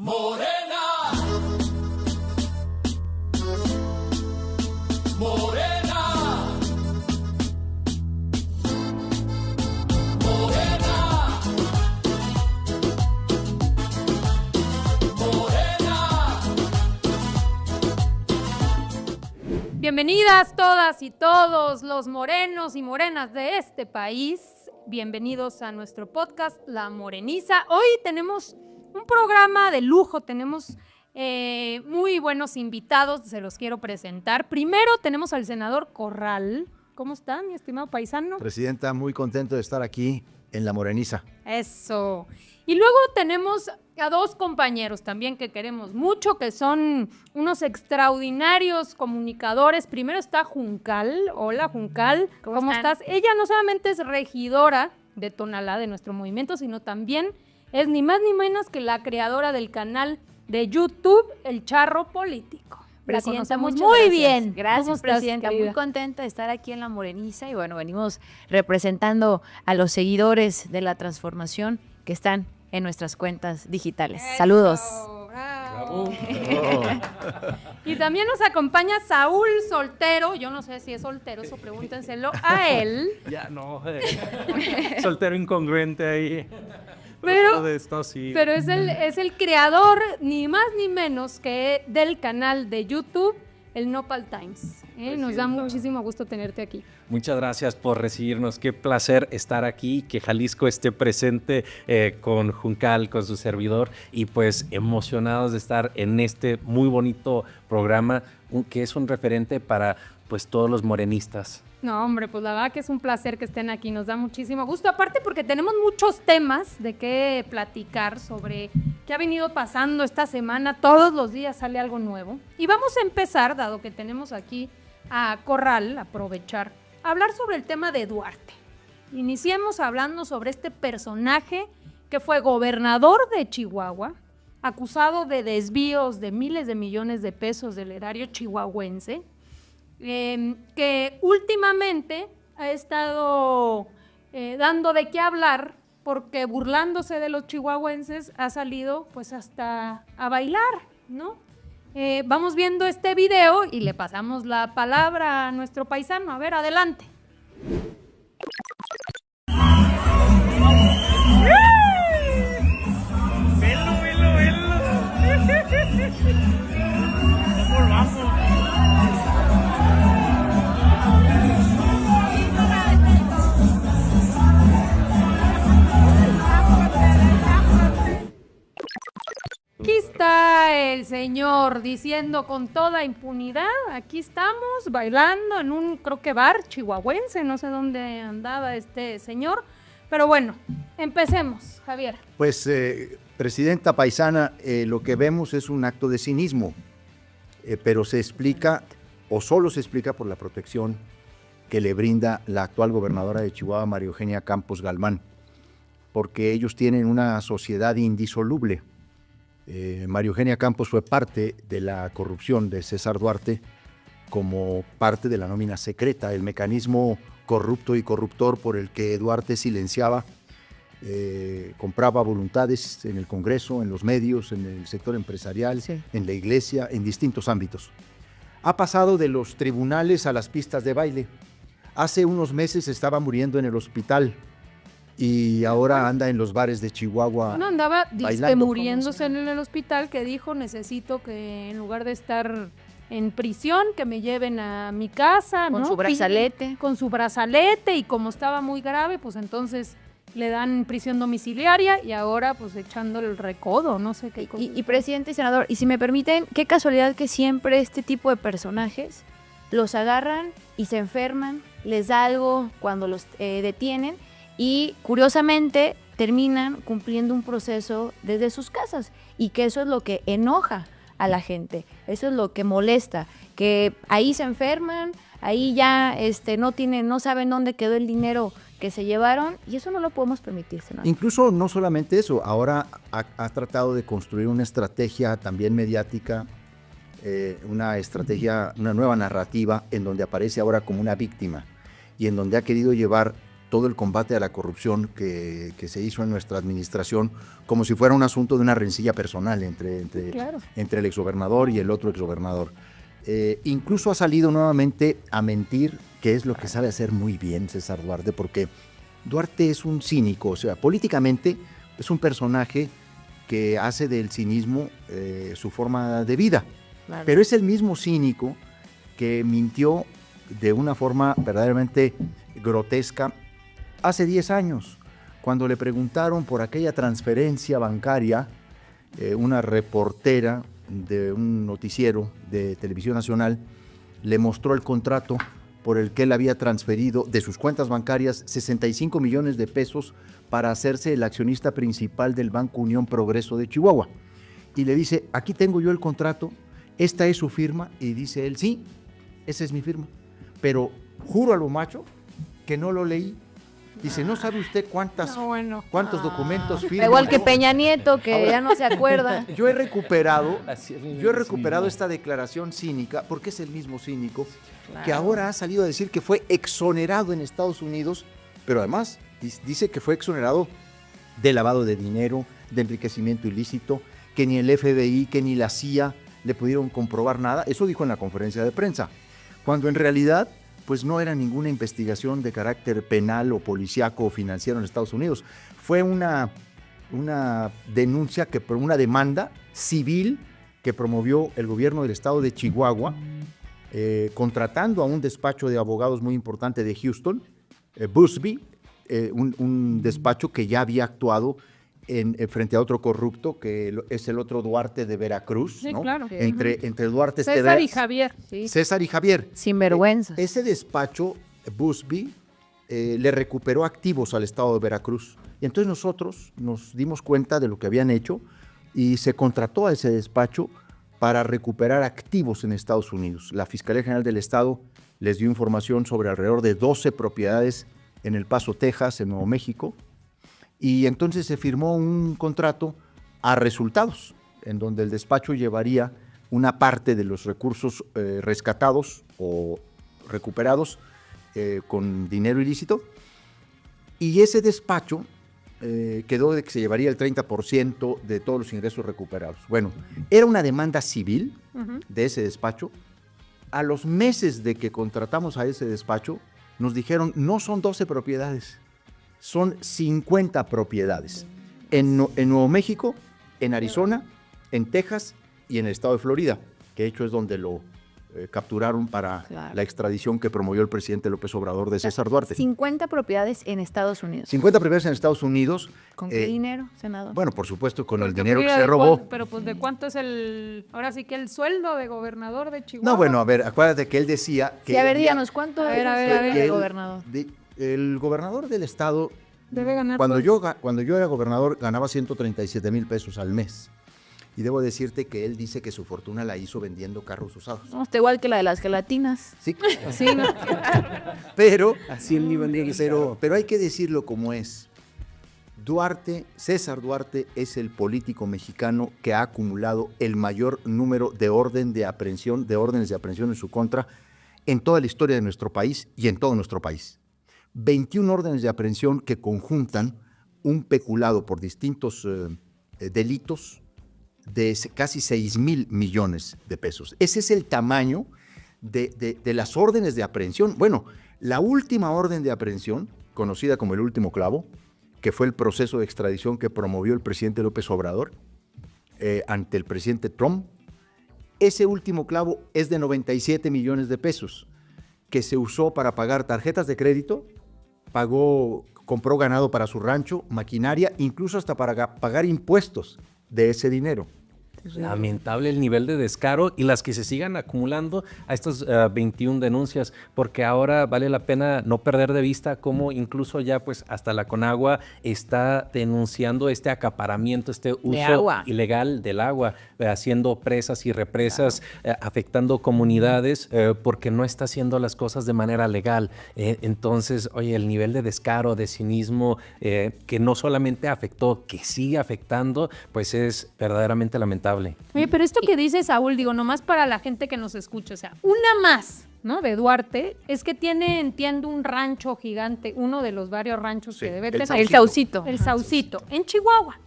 Morena, Morena, Morena, Morena. Bienvenidas todas y todos los morenos y morenas de este país. Bienvenidos a nuestro podcast La Moreniza. Hoy tenemos un programa de lujo, tenemos muy buenos invitados, se los quiero presentar. Primero tenemos al senador Corral. ¿Cómo está, mi estimado paisano? Presidenta, muy contento de estar aquí en La Moreniza. Eso. Y luego tenemos a dos compañeros también que queremos mucho, que son unos extraordinarios comunicadores. Primero está Juncal. Hola, Juncal. ¿Cómo estás? Ella no solamente es regidora de Tonalá, de nuestro movimiento, sino también es ni más ni menos que la creadora del canal de YouTube El Charro Político. La conocemos muy bien. Gracias, presidenta. Muy contenta de estar aquí en La Moreniza y bueno, venimos representando a los seguidores de la transformación que están en nuestras cuentas digitales. Eso, saludos. Bravo. Y también nos acompaña Saúl Soltero. Yo no sé si es soltero, eso pregúntenselo a él. Ya no, soltero incongruente ahí. Pero Sí. Pero es el creador, ni más ni menos que del canal de YouTube, el Nopal Times. Nos da muchísimo gusto tenerte aquí. Muchas gracias por recibirnos. Qué placer estar aquí, que Jalisco esté presente con Juncal, con su servidor, y pues emocionados de estar en este muy bonito programa que es un referente para pues todos los morenistas. No, hombre, pues la verdad que es un placer que estén aquí, nos da muchísimo gusto, aparte porque tenemos muchos temas de qué platicar sobre qué ha venido pasando esta semana, todos los días sale algo nuevo. Y vamos a empezar, dado que tenemos aquí a Corral, aprovechar, a hablar sobre el tema de Duarte. Iniciemos hablando sobre este personaje que fue gobernador de Chihuahua, acusado de desvíos de miles de millones de pesos del erario chihuahuense, que últimamente ha estado dando de qué hablar porque burlándose de los chihuahuenses ha salido pues hasta a bailar, ¿no? Vamos viendo este video y le pasamos la palabra a nuestro paisano. A ver, adelante. Aquí está el señor diciendo con toda impunidad, aquí estamos bailando en un, creo que bar chihuahuense, no sé dónde andaba este señor, pero bueno, empecemos, Javier. Pues, presidenta paisana, lo que vemos es un acto de cinismo, pero se explica, o solo se explica por la protección que le brinda la actual gobernadora de Chihuahua, María Eugenia Campos Galván, porque ellos tienen una sociedad indisoluble. María Eugenia Campos fue parte de la corrupción de César Duarte como parte de la nómina secreta, el mecanismo corrupto y corruptor por el que Duarte silenciaba, compraba voluntades en el Congreso, en los medios, en el sector empresarial, sí, en la iglesia, en distintos ámbitos. Ha pasado de los tribunales a las pistas de baile. Hace unos meses estaba muriendo en el hospital y ahora anda en los bares de Chihuahua. Bueno, andaba bailando, muriéndose en el hospital, que dijo, necesito que en lugar de estar en prisión, que me lleven a mi casa, Con ¿no? su brazalete. Con su brazalete, y como estaba muy grave, pues entonces le dan prisión domiciliaria y ahora pues echándole el recodo, no sé qué. Y presidente y senador, y si me permiten, qué casualidad que siempre este tipo de personajes los agarran y se enferman, les da algo cuando los detienen, y curiosamente terminan cumpliendo un proceso desde sus casas, y que eso es lo que enoja a la gente, eso es lo que molesta, que ahí se enferman, ahí ya no saben dónde quedó el dinero que se llevaron, y eso no lo podemos permitir, senador. Incluso no solamente eso, ahora ha tratado de construir una estrategia también mediática, una nueva narrativa en donde aparece ahora como una víctima y en donde ha querido llevar todo el combate a la corrupción que se hizo en nuestra administración como si fuera un asunto de una rencilla personal entre el exgobernador y el otro exgobernador. Incluso ha salido nuevamente a mentir, que es lo que sabe hacer muy bien César Duarte, porque Duarte es un cínico, o sea, políticamente es un personaje que hace del cinismo su forma de vida, Claro. pero es el mismo cínico que mintió de una forma verdaderamente grotesca hace 10 años, cuando le preguntaron por aquella transferencia bancaria, una reportera de un noticiero de Televisión Nacional le mostró el contrato por el que él había transferido de sus cuentas bancarias 65 millones de pesos para hacerse el accionista principal del Banco Unión Progreso de Chihuahua. Y le dice, aquí tengo yo el contrato, esta es su firma, y dice él, sí, esa es mi firma, pero juro a lo macho que no lo leí. Dice, ¿no sabe usted cuántos documentos firmo? Igual que yo? Peña Nieto, que ya no se acuerda. Yo he recuperado cinismo. esta declaración cínica, porque es el mismo cínico, que ahora ha salido a decir que fue exonerado en Estados Unidos, pero además dice que fue exonerado de lavado de dinero, de enriquecimiento ilícito, que ni el FBI, que ni la CIA le pudieron comprobar nada. Eso dijo en la conferencia de prensa, cuando en realidad pues no era ninguna investigación de carácter penal o policíaco o financiero en Estados Unidos. Fue una denuncia, una demanda civil que promovió el gobierno del estado de Chihuahua, contratando a un despacho de abogados muy importante de Houston, Busby, un despacho que ya había actuado frente a otro corrupto, que es el otro Duarte de Veracruz, Sí, ¿no? claro. Entre Duarte César y Javier. Sí. César y Javier. Sinvergüenza. Ese despacho, Busby, le recuperó activos al estado de Veracruz. Y entonces nosotros nos dimos cuenta de lo que habían hecho y se contrató a ese despacho para recuperar activos en Estados Unidos. La Fiscalía General del Estado les dio información sobre alrededor de 12 propiedades en El Paso, Texas, en Nuevo México, y entonces se firmó un contrato a resultados, en donde el despacho llevaría una parte de los recursos rescatados o recuperados con dinero ilícito, y ese despacho quedó de que se llevaría el 30% de todos los ingresos recuperados. Bueno, era una demanda civil de ese despacho. A los meses de que contratamos a ese despacho, nos dijeron, no son 12 propiedades, son 50 propiedades. En Nuevo México, en Arizona, en Texas y en el estado de Florida, que de hecho es donde lo capturaron para la extradición que promovió el presidente López Obrador de César Duarte. 50 propiedades en Estados Unidos. 50 propiedades en Estados Unidos. ¿Con qué dinero, senador? Bueno, por supuesto, con el Porque dinero que mira, se robó. Pero pues de cuánto es ahora sí que el sueldo de gobernador de Chihuahua. No, bueno, a ver, acuérdate que él decía que... Sí, a ver, díganos, ¿cuánto A ver, es que el él- gobernador? el gobernador del estado, Debe ganar cuando todo. yo era gobernador, ganaba 137,000 pesos al mes. Y debo decirte que él dice que su fortuna la hizo vendiendo carros usados. No, está igual que la de las gelatinas. Sí, Sí, ¿no? pero, Así el nivel de pero hay que decirlo como es. César Duarte es el político mexicano que ha acumulado el mayor número de órdenes de aprehensión en su contra en toda la historia de nuestro país y en todo nuestro país. 21 órdenes de aprehensión que conjuntan un peculado por distintos delitos de casi 6,000 millones de pesos. Ese es el tamaño de las órdenes de aprehensión. Bueno, la última orden de aprehensión, conocida como el último clavo, que fue el proceso de extradición que promovió el presidente López Obrador ante el presidente Trump, ese último clavo es de 97 millones de pesos, que se usó para pagar tarjetas de crédito, compró ganado para su rancho, maquinaria, incluso hasta para pagar impuestos de ese dinero. Lamentable el nivel de descaro y las que se sigan acumulando a estas 21 denuncias, porque ahora vale la pena no perder de vista cómo incluso ya pues hasta la Conagua está denunciando este acaparamiento, este uso agua. ilegal del agua, haciendo presas y represas, afectando comunidades porque no está haciendo las cosas de manera legal. Entonces, oye, el nivel de descaro, de cinismo que no solamente afectó, que sigue afectando, pues es verdaderamente lamentable. Oye, pero esto que dice Saúl, digo, nomás para la gente que nos escucha, o sea, una más ¿no? De Duarte, es que tiene, entiendo, un rancho gigante, uno de los varios ranchos Sí, que debe el tener. El Saucito. El Saucito, en Chihuahua.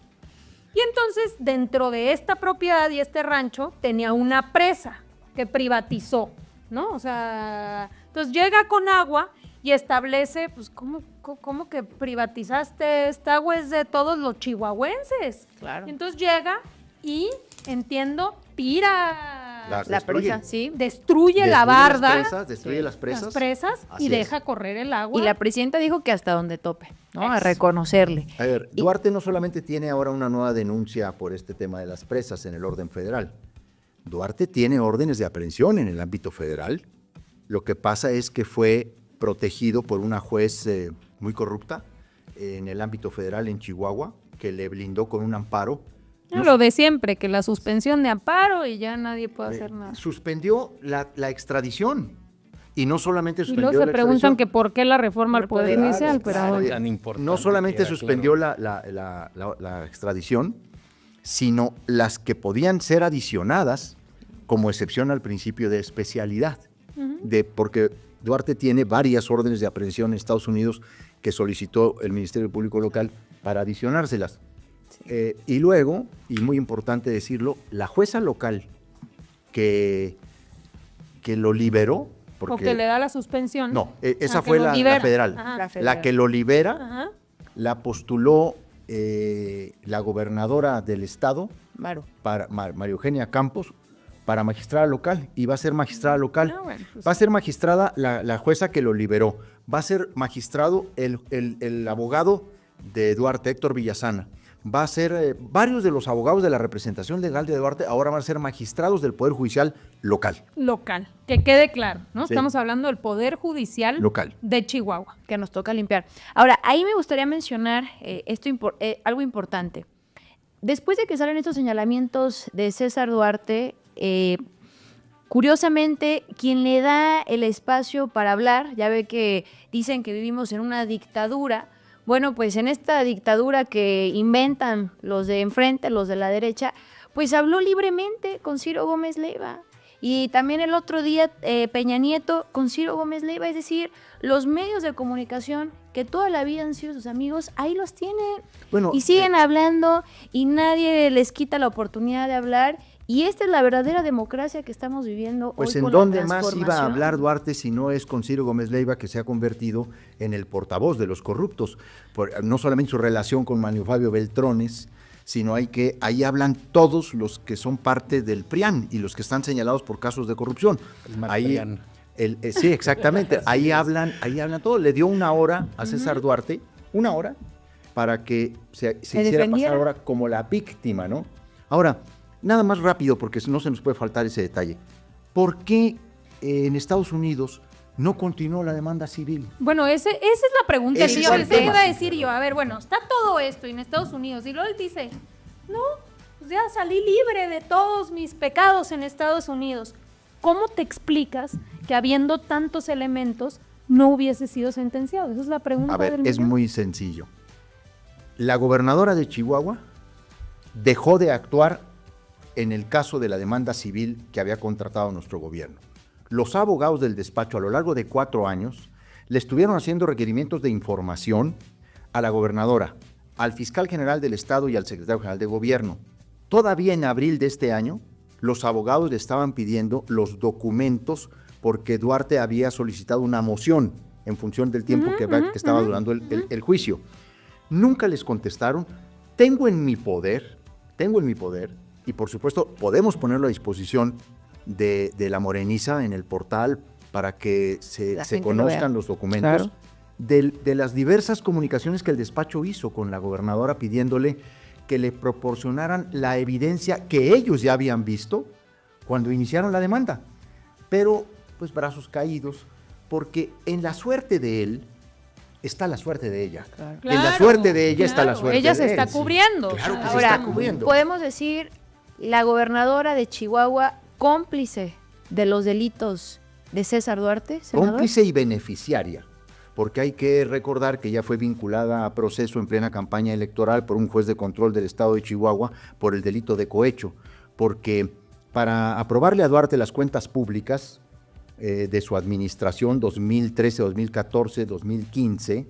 Y entonces, dentro de esta propiedad y este rancho, tenía una presa que privatizó, ¿no? O sea, entonces llega con agua y establece, pues, ¿cómo que privatizaste? Esta agua es de todos los chihuahuenses. Claro. Entonces llega y, entiendo, tira, Las La destruye. presa, sí. destruye la barda, Destruye las presas. las presas, Así y es. deja correr el agua. Y la presidenta dijo que hasta donde tope, ¿no? A Eso. reconocerle. A ver, Duarte no solamente tiene ahora una nueva denuncia por este tema de las presas en el orden federal. Duarte tiene órdenes de aprehensión en el ámbito federal. Lo que pasa es que fue protegido por una juez muy corrupta en el ámbito federal en Chihuahua, que le blindó con un amparo. Lo de siempre, que la suspensión de amparo y ya nadie puede hacer nada. Suspendió la extradición. Y no solamente Y suspendió luego se la preguntan extradición. que por qué la reforma al Poder Claro, Inicial, pero claro. bueno. Tan importante No solamente que era, suspendió claro. la extradición, sino las que podían ser adicionadas como excepción al principio de especialidad. Porque Duarte tiene varias órdenes de aprehensión en Estados Unidos que solicitó el Ministerio Público Local para adicionárselas. Y luego, y muy importante decirlo, la jueza local que lo liberó, Porque le da la suspensión. no, esa Ah, que fue lo la libera. federal. Ajá. La federal. La que lo libera Ajá. la postuló la gobernadora del estado, Maru. María Eugenia Campos, para magistrada local, y va a ser magistrada local. Ah, bueno, pues- Va a ser magistrada la jueza que lo liberó. Va a ser magistrado el abogado de Duarte, Héctor Villasana. Va a ser varios de los abogados de la representación legal de Duarte, ahora van a ser magistrados del Poder Judicial local. Local. Que quede claro, ¿no? Sí. Estamos hablando del Poder Judicial Local. de Chihuahua. Que nos toca limpiar. Ahora, ahí me gustaría mencionar algo importante. Después de que salen estos señalamientos de César Duarte, curiosamente, quien le da el espacio para hablar, ya ve que dicen que vivimos en una dictadura. Bueno, pues en esta dictadura que inventan los de enfrente, los de la derecha, pues habló libremente con Ciro Gómez Leiva. Y también el otro día Peña Nieto con Ciro Gómez Leiva, es decir, los medios de comunicación que toda la vida han sido sus amigos, ahí los tienen. Bueno, Y siguen hablando y nadie les quita la oportunidad de hablar. Y esta es la verdadera democracia que estamos viviendo Pues hoy en con la dónde más iba a transformación. hablar Duarte si no es con Ciro Gómez Leiva, que se ha convertido en el portavoz de los corruptos. No solamente su relación con Manlio Fabio Beltrones, sino ahí hablan todos los que son parte del PRIAN y los que están señalados por casos de corrupción. El Ahí, Marprián. sí, exactamente. Ahí hablan todo. Le dio una hora a César Duarte, una hora, para que se hiciera defendiera. pasar ahora como la víctima, ¿no? Ahora, nada más rápido, porque no se nos puede faltar ese detalle. ¿Por qué en Estados Unidos no continuó la demanda civil? Bueno, esa es la pregunta. Ese Sí, es yo el les tema. iba a decir yo, a ver, bueno, está todo esto en Estados Unidos y luego él dice, no, pues ya salí libre de todos mis pecados en Estados Unidos. ¿Cómo te explicas que habiendo tantos elementos no hubiese sido sentenciado? Esa es la pregunta A ver, del es millón. muy sencillo. La gobernadora de Chihuahua dejó de actuar en el caso de la demanda civil que había contratado nuestro gobierno. Los abogados del despacho a lo largo de 4 años le estuvieron haciendo requerimientos de información a la gobernadora, al fiscal general del estado y al secretario general de gobierno. Todavía en abril de este año, los abogados le estaban pidiendo los documentos porque Duarte había solicitado una moción en función del tiempo que estaba durando el juicio. Nunca les contestaron. Tengo en mi poder, y por supuesto podemos ponerlo a disposición de la Moreniza en el portal para que La se gente lo conozcan vea. los documentos, Claro. de las diversas comunicaciones que el despacho hizo con la gobernadora pidiéndole que le proporcionaran la evidencia que ellos ya habían visto cuando iniciaron la demanda. Pero, pues, brazos caídos, porque en la suerte de él está la suerte de ella. Claro. En la Claro, suerte de ella está la claro, suerte ella de se él. está Sí. cubriendo. Claro que se Ahora, está cubriendo. podemos decir la gobernadora de Chihuahua cómplice de los delitos de César Duarte, senador. Cómplice y beneficiaria, porque hay que recordar que ya fue vinculada a proceso en plena campaña electoral por un juez de control del estado de Chihuahua por el delito de cohecho, porque para aprobarle a Duarte las cuentas públicas, de su administración 2013, 2014, 2015,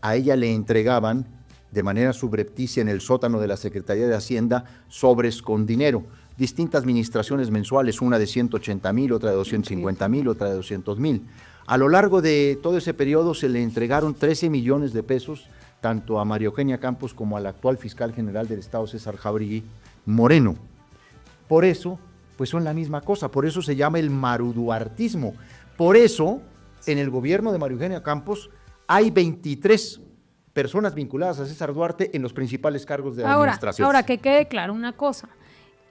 a ella le entregaban de manera subrepticia en el sótano de la Secretaría de Hacienda sobres con dinero. Distintas administraciones mensuales, una de 180,000, otra de 250,000, otra de 200,000. A lo largo de todo ese periodo se le entregaron 13 millones de pesos tanto a María Eugenia Campos como al actual fiscal general del Estado, César Jauregui Moreno. Por eso, pues son la misma cosa, por eso se llama el maruduartismo. Por eso, en el gobierno de María Eugenia Campos hay 23 personas vinculadas a César Duarte en los principales cargos de la administración. Ahora, que quede claro una cosa.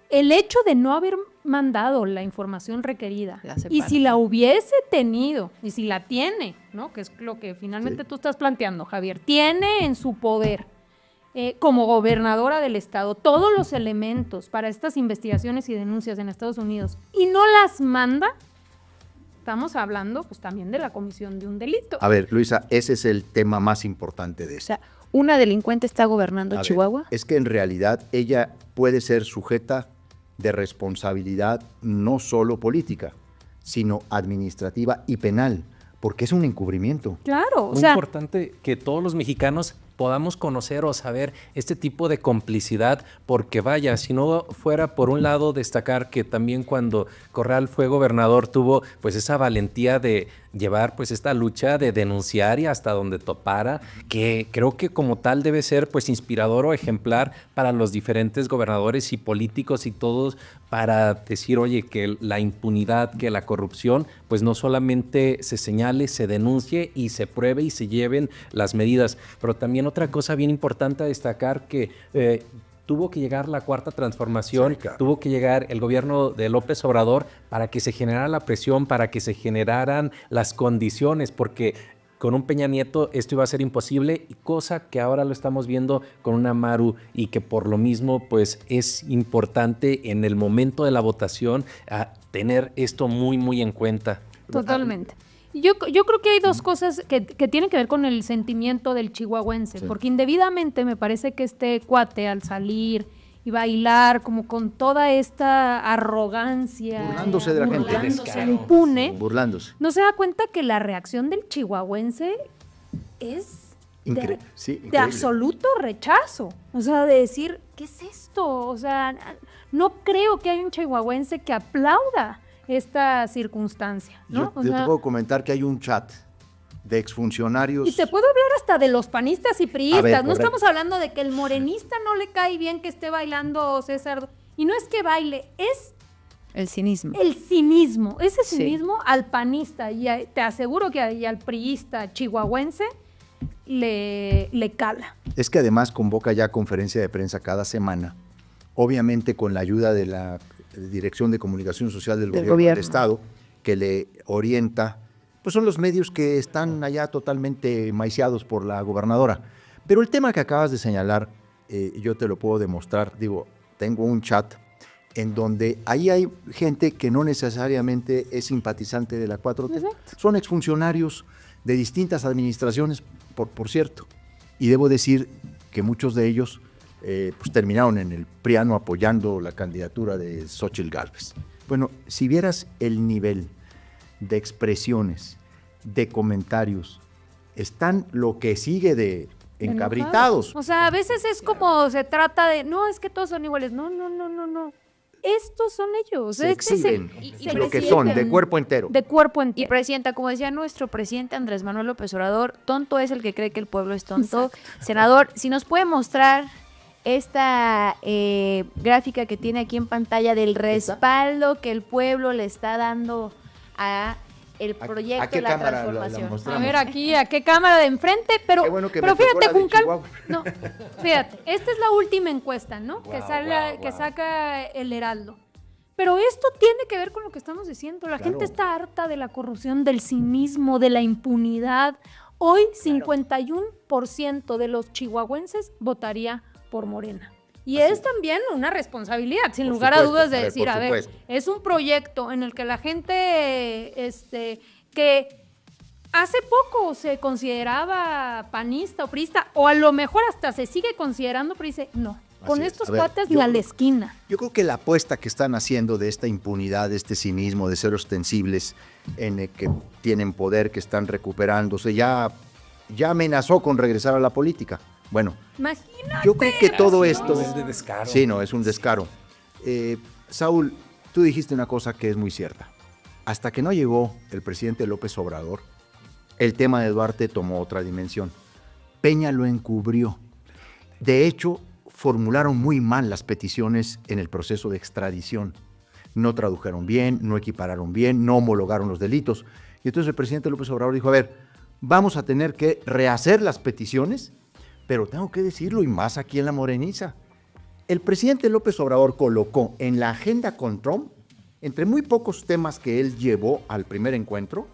El hecho de no haber mandado la información requerida, y si la hubiese tenido, y si la tiene, ¿no? Que es lo que finalmente tú estás planteando, Javier, tiene en su poder, como gobernadora del estado, todos los elementos para estas investigaciones y denuncias en Estados Unidos, y no las manda, estamos hablando pues también de la comisión de un delito. A ver, Luisa, ese es el tema más importante de O esto. sea, ¿una delincuente está gobernando A ver, Chihuahua? es que en realidad ella puede ser sujeta de responsabilidad no solo política, sino administrativa y penal, porque es un encubrimiento. Claro, o Muy sea, importante que todos los mexicanos podamos conocer o saber este tipo de complicidad, porque vaya, si no fuera por un lado destacar que también cuando Corral fue gobernador tuvo pues esa valentía de llevar pues esta lucha de denunciar y hasta donde topara, que creo que como tal debe ser pues inspirador o ejemplar para los diferentes gobernadores y políticos y todos, para decir, oye, que la impunidad, que la corrupción pues no solamente se señale, se denuncie y se pruebe y se lleven las medidas, pero también otra cosa bien importante a destacar que tuvo que llegar la cuarta transformación, Sí, claro. tuvo que llegar el gobierno de López Obrador para que se generara la presión, para que se generaran las condiciones, porque con un Peña Nieto esto iba a ser imposible, y cosa que ahora lo estamos viendo con una Maru, y que por lo mismo pues es importante en el momento de la votación tener esto muy muy en cuenta. totalmente. Yo creo que hay dos cosas que tienen que ver con el sentimiento del chihuahuense, Sí. porque indebidamente me parece que este cuate al salir y bailar como con toda esta arrogancia, Burlándose de la gente. burlándose, Descaro. impune, Burlándose. no se da cuenta que la reacción del chihuahuense es Sí, de increíble. absoluto rechazo. O sea, de decir, ¿qué es esto? O sea, no creo que haya un chihuahuense que aplauda esta circunstancia, ¿no? Yo te puedo comentar que hay un chat de exfuncionarios. Y se puede hablar hasta de los panistas y priistas. A ver, No correcto. estamos hablando de que el morenista no le cae bien que esté bailando César. Y no es que baile, es El cinismo. el cinismo. Ese Sí. cinismo al panista. Y te aseguro que al priista chihuahuense le cala. Es que además convoca ya conferencia de prensa cada semana, obviamente con la ayuda de la Dirección de Comunicación Social del gobierno del Estado, que le orienta, pues son los medios que están allá totalmente maiciados por la gobernadora. Pero el tema que acabas de señalar, yo te lo puedo demostrar, digo, tengo un chat en donde ahí hay gente que no necesariamente es simpatizante de la 4T, son exfuncionarios de distintas administraciones, por cierto, y debo decir que muchos de ellos pues terminaron en el PRIANO apoyando la candidatura de Xóchitl Gálvez. Bueno, si vieras el nivel de expresiones, de comentarios, están lo que sigue de encabritados. O sea, a veces es como se trata de, no, es que todos son iguales. No. Estos son ellos. Se Este es el- exhiben se lo que exhiben son, de cuerpo entero. De cuerpo Y entero. presidenta, como decía nuestro presidente Andrés Manuel López Obrador, tonto es el que cree que el pueblo es tonto. Senador, si nos puede mostrar esta gráfica que tiene aquí en pantalla del respaldo que el pueblo le está dando a el proyecto ¿A qué de la cámara la transformación. mostramos? A ver aquí, ¿a qué cámara de enfrente? Pero, Qué bueno que pero me tocó fíjate, la de Juncal. Chihuahua. No, fíjate, esta es la última encuesta, ¿no? que Guau, sale, guau, que guau. saca el Heraldo. Pero esto tiene que ver con lo que estamos diciendo. La Claro. gente está harta de la corrupción, del cinismo, de la impunidad. Hoy, 51% de los chihuahuenses votaría por Morena. Y Así es también una responsabilidad, sin Por lugar a supuesto, dudas, de a ver, decir, por a ver, supuesto. es un proyecto en el que la gente que hace poco se consideraba panista o priista, o a lo mejor hasta se sigue considerando, pero dice, no, Con Así es. estos A ver, cuates yo ni a la creo- esquina. Yo creo que la apuesta que están haciendo de esta impunidad, de este cinismo, de ser ostensibles, en el que tienen poder, que están recuperándose, ya amenazó con regresar a la política. Bueno, Imagínate. yo creo que todo esto... Es de descaro. Sí, no, es un descaro. Saúl, tú dijiste una cosa que es muy cierta. Hasta que no llegó el presidente López Obrador, el tema de Duarte tomó otra dimensión. Peña lo encubrió. De hecho, formularon muy mal las peticiones en el proceso de extradición. No tradujeron bien, no equipararon bien, no homologaron los delitos. Y entonces el presidente López Obrador dijo, a ver, vamos a tener que rehacer las peticiones, pero tengo que decirlo, y más aquí en la Moreniza. El presidente López Obrador colocó en la agenda con Trump, entre muy pocos temas que él llevó al primer encuentro,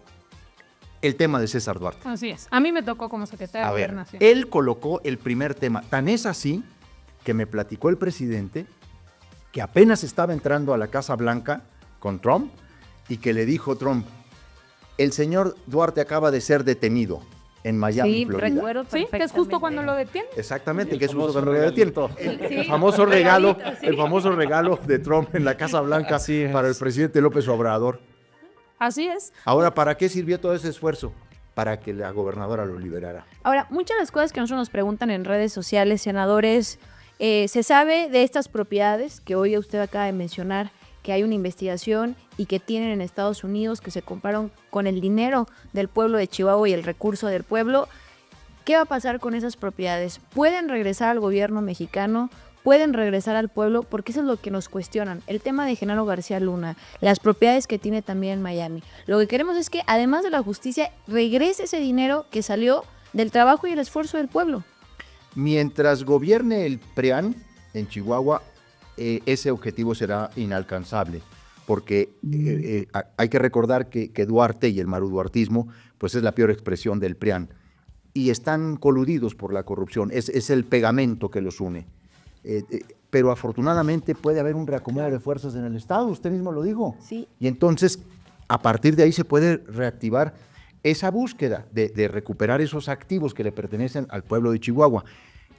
el tema de César Duarte. Así es. A mí me tocó como secretaria A de ver, Gobernación. él colocó el primer tema. Tan es así que me platicó el presidente que apenas estaba entrando a la Casa Blanca con Trump y que le dijo Trump, el señor Duarte acaba de ser detenido en Miami, Sí, Florida. recuerdo Sí, que es justo perfectamente. cuando lo detienen. Exactamente, El que es justo famoso cuando lo detiene. regalito. El famoso regalo, regalito, sí. el famoso regalo de Trump en la Casa Blanca Así es. para el presidente López Obrador. Así es. Ahora, ¿para qué sirvió todo ese esfuerzo? Para que la gobernadora lo liberara. Ahora, muchas de las cosas que nosotros nos preguntan en redes sociales, senadores, se sabe de estas propiedades que hoy usted acaba de mencionar, que hay una investigación y que tienen en Estados Unidos, que se compraron con el dinero del pueblo de Chihuahua y el recurso del pueblo. ¿Qué va a pasar con esas propiedades? ¿Pueden regresar al gobierno mexicano? ¿Pueden regresar al pueblo? Porque eso es lo que nos cuestionan. El tema de Genaro García Luna, las propiedades que tiene también en Miami. Lo que queremos es que, además de la justicia, regrese ese dinero que salió del trabajo y el esfuerzo del pueblo. Mientras gobierne el PRIAN en Chihuahua, ese objetivo será inalcanzable, porque hay que recordar que Duarte y el maruduartismo pues es la peor expresión del PRIAN, y están coludidos por la corrupción, es el pegamento que los une. Pero afortunadamente puede haber un reacomodo de fuerzas en el Estado, usted mismo lo dijo. Sí. Y entonces, a partir de ahí se puede reactivar esa búsqueda de recuperar esos activos que le pertenecen al pueblo de Chihuahua.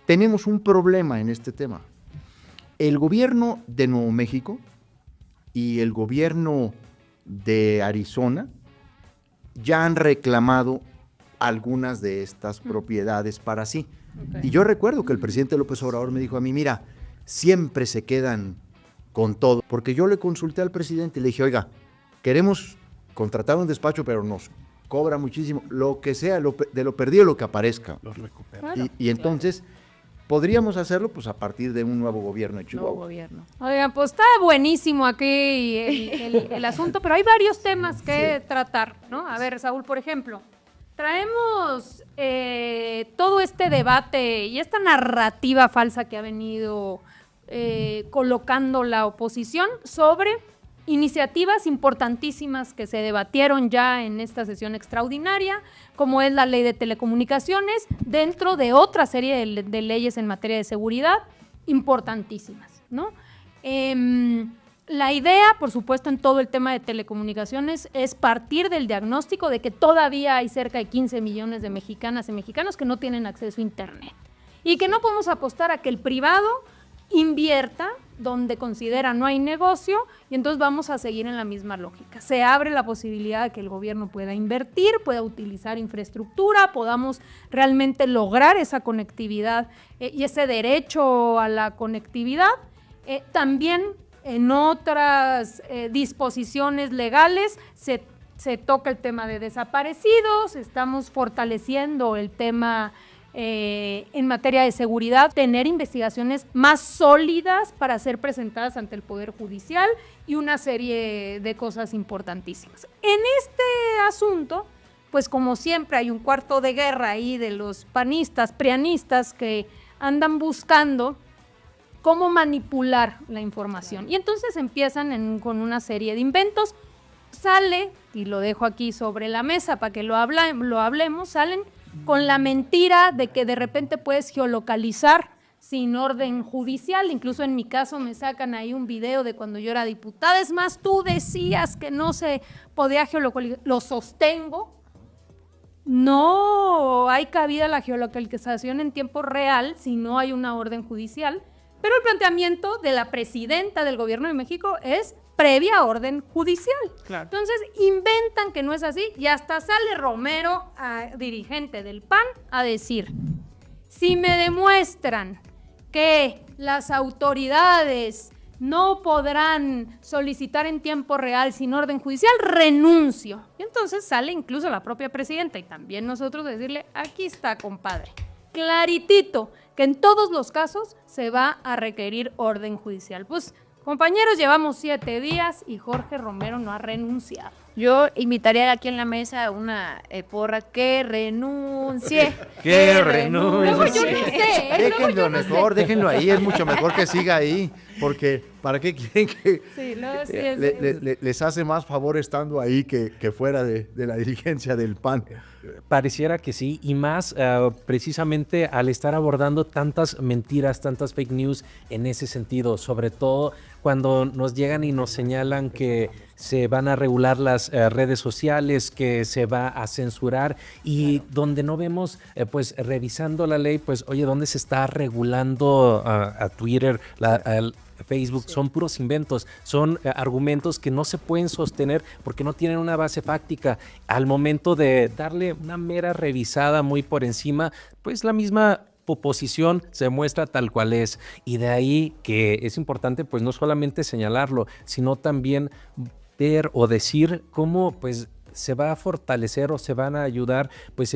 Tenemos un problema en este tema. El gobierno de Nuevo México y el gobierno de Arizona ya han reclamado algunas de estas propiedades para sí. Ok. Y yo recuerdo que el presidente López Obrador me dijo a mí, mira, siempre se quedan con todo. Porque yo le consulté al presidente y le dije, oiga, queremos contratar un despacho, pero nos cobra muchísimo. Lo que sea, de lo perdido, lo que aparezca. Los recupera. Claro. Y entonces podríamos hacerlo pues a partir de un nuevo gobierno de Nuevo Chihuahua. gobierno. Oigan, pues está buenísimo aquí el asunto, pero hay varios temas que tratar, ¿no? A ver, Saúl, por ejemplo, traemos todo este debate y esta narrativa falsa que ha venido colocando la oposición sobre iniciativas importantísimas que se debatieron ya en esta sesión extraordinaria, como es la ley de telecomunicaciones, dentro de otra serie de leyes en materia de seguridad importantísimas, ¿no? La idea, por supuesto, en todo el tema de telecomunicaciones es partir del diagnóstico de que todavía hay cerca de 15 millones de mexicanas y mexicanos que no tienen acceso a Internet y que no podemos apostar a que el privado invierta donde considera no hay negocio y entonces vamos a seguir en la misma lógica. Se abre la posibilidad de que el gobierno pueda invertir, pueda utilizar infraestructura, podamos realmente lograr esa conectividad y ese derecho a la conectividad. También en otras disposiciones legales se toca el tema de desaparecidos, estamos fortaleciendo el tema en materia de seguridad, tener investigaciones más sólidas para ser presentadas ante el Poder Judicial y una serie de cosas importantísimas. En este asunto, pues como siempre hay un cuarto de guerra ahí de los panistas, prianistas que andan buscando cómo manipular la información. Y entonces empiezan con una serie de inventos. Sale, y lo dejo aquí sobre la mesa para que lo hablemos, salen con la mentira de que de repente puedes geolocalizar sin orden judicial. Incluso en mi caso me sacan ahí un video de cuando yo era diputada. Es más, tú decías que no se podía geolocalizar. Lo sostengo. No hay cabida a la geolocalización en tiempo real si no hay una orden judicial. Pero el planteamiento de la presidenta del gobierno de México es previa orden judicial. Claro. Entonces inventan que no es así y hasta sale Romero, dirigente del PAN, a decir, si me demuestran que las autoridades no podrán solicitar en tiempo real sin orden judicial, renuncio. Y entonces sale incluso la propia presidenta y también nosotros decirle, aquí está, compadre, claritito, que en todos los casos se va a requerir orden judicial. Pues, compañeros, llevamos 7 días y Jorge Romero no ha renunciado. Yo invitaría aquí en la mesa una porra que renuncie. Que renuncie. Luego yo no sé, Déjenlo mejor, déjenlo ahí, es mucho mejor que siga ahí, porque ¿para qué quieren que Sí, luego sí les hace más favor estando ahí que fuera de la dirigencia del PAN? Pareciera que sí, y más precisamente al estar abordando tantas mentiras, tantas fake news en ese sentido, sobre todo cuando nos llegan y nos señalan que se van a regular las redes sociales, que se va a censurar y donde no vemos, pues revisando la ley, pues oye, ¿dónde se está regulando a Twitter, al Facebook? Son puros inventos, son argumentos que no se pueden sostener porque no tienen una base fáctica. Al momento de darle una mera revisada muy por encima, pues la misma oposición se muestra tal cual es, y de ahí que es importante pues no solamente señalarlo, sino también ver o decir cómo pues se va a fortalecer o se van a ayudar pues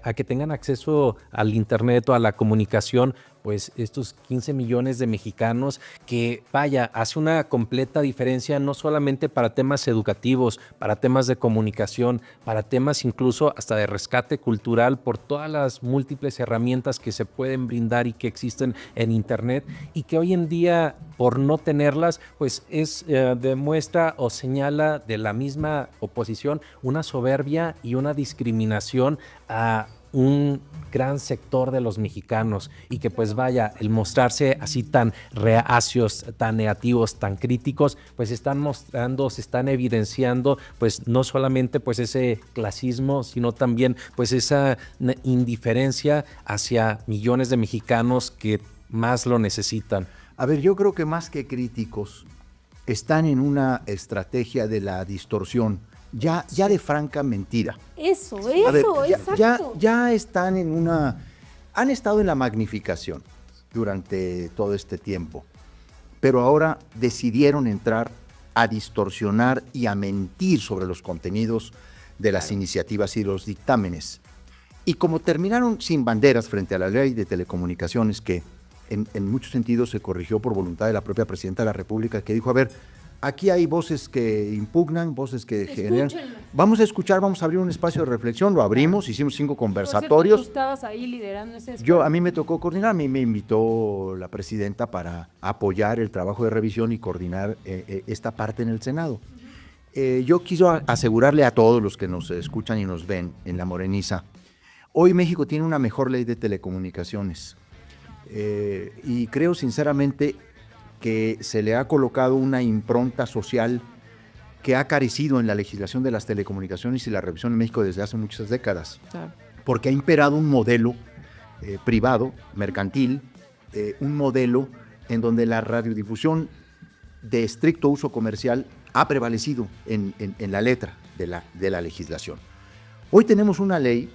a que tengan acceso al internet o a la comunicación pues estos 15 millones de mexicanos, que vaya, hace una completa diferencia no solamente para temas educativos, para temas de comunicación, para temas incluso hasta de rescate cultural por todas las múltiples herramientas que se pueden brindar y que existen en internet, y que hoy en día por no tenerlas pues demuestra o señala de la misma oposición una soberbia y una discriminación a un gran sector de los mexicanos, y que pues vaya, el mostrarse así tan reacios, tan negativos, tan críticos, pues están mostrando, se están evidenciando pues no solamente pues ese clasismo, sino también pues esa indiferencia hacia millones de mexicanos que más lo necesitan. A ver, yo creo que más que críticos están en una estrategia de la distorsión, ya de franca mentira. Eso, A ver, exacto. ya están han estado en la magnificación durante todo este tiempo, pero ahora decidieron entrar a distorsionar y a mentir sobre los contenidos de las iniciativas y los dictámenes. Y como terminaron sin banderas frente a la ley de telecomunicaciones, que en muchos sentidos se corrigió por voluntad de la propia presidenta de la República, que dijo, a ver, aquí hay voces que impugnan, voces que generan. Vamos a escuchar, vamos a abrir un espacio de reflexión, lo abrimos, hicimos 5 conversatorios. Tú estabas ahí liderando ese A mí me tocó coordinar, a mí me invitó la presidenta para apoyar el trabajo de revisión y coordinar esta parte en el Senado. Yo quiero asegurarle a todos los que nos escuchan y nos ven en La Moreniza, hoy México tiene una mejor ley de telecomunicaciones, y creo sinceramente que se le ha colocado una impronta social que ha carecido en la legislación de las telecomunicaciones y la revisión en México desde hace muchas décadas. Claro. Porque ha imperado un modelo privado, mercantil, un modelo en donde la radiodifusión de estricto uso comercial ha prevalecido en la letra de la legislación. Hoy tenemos una ley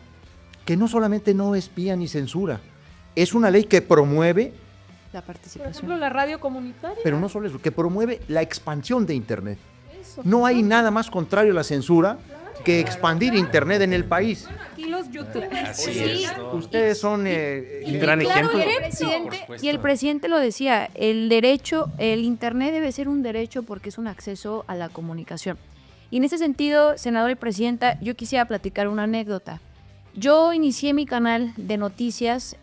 que no solamente no espía ni censura, es una ley que promueve, La Por participación. ejemplo, la radio comunitaria. pero no solo eso, que promueve la expansión de Internet. Eso. No hay nada más contrario a la censura que expandir Internet en el país. Aquí los youtubers. Así Sí. es, ¿no? Ustedes son Un gran Claro, ejemplo. y el presidente lo decía, el internet debe ser un derecho porque es un acceso a la comunicación. Y en ese sentido, senador y presidenta, yo quisiera platicar una anécdota. Yo inicié mi canal de noticias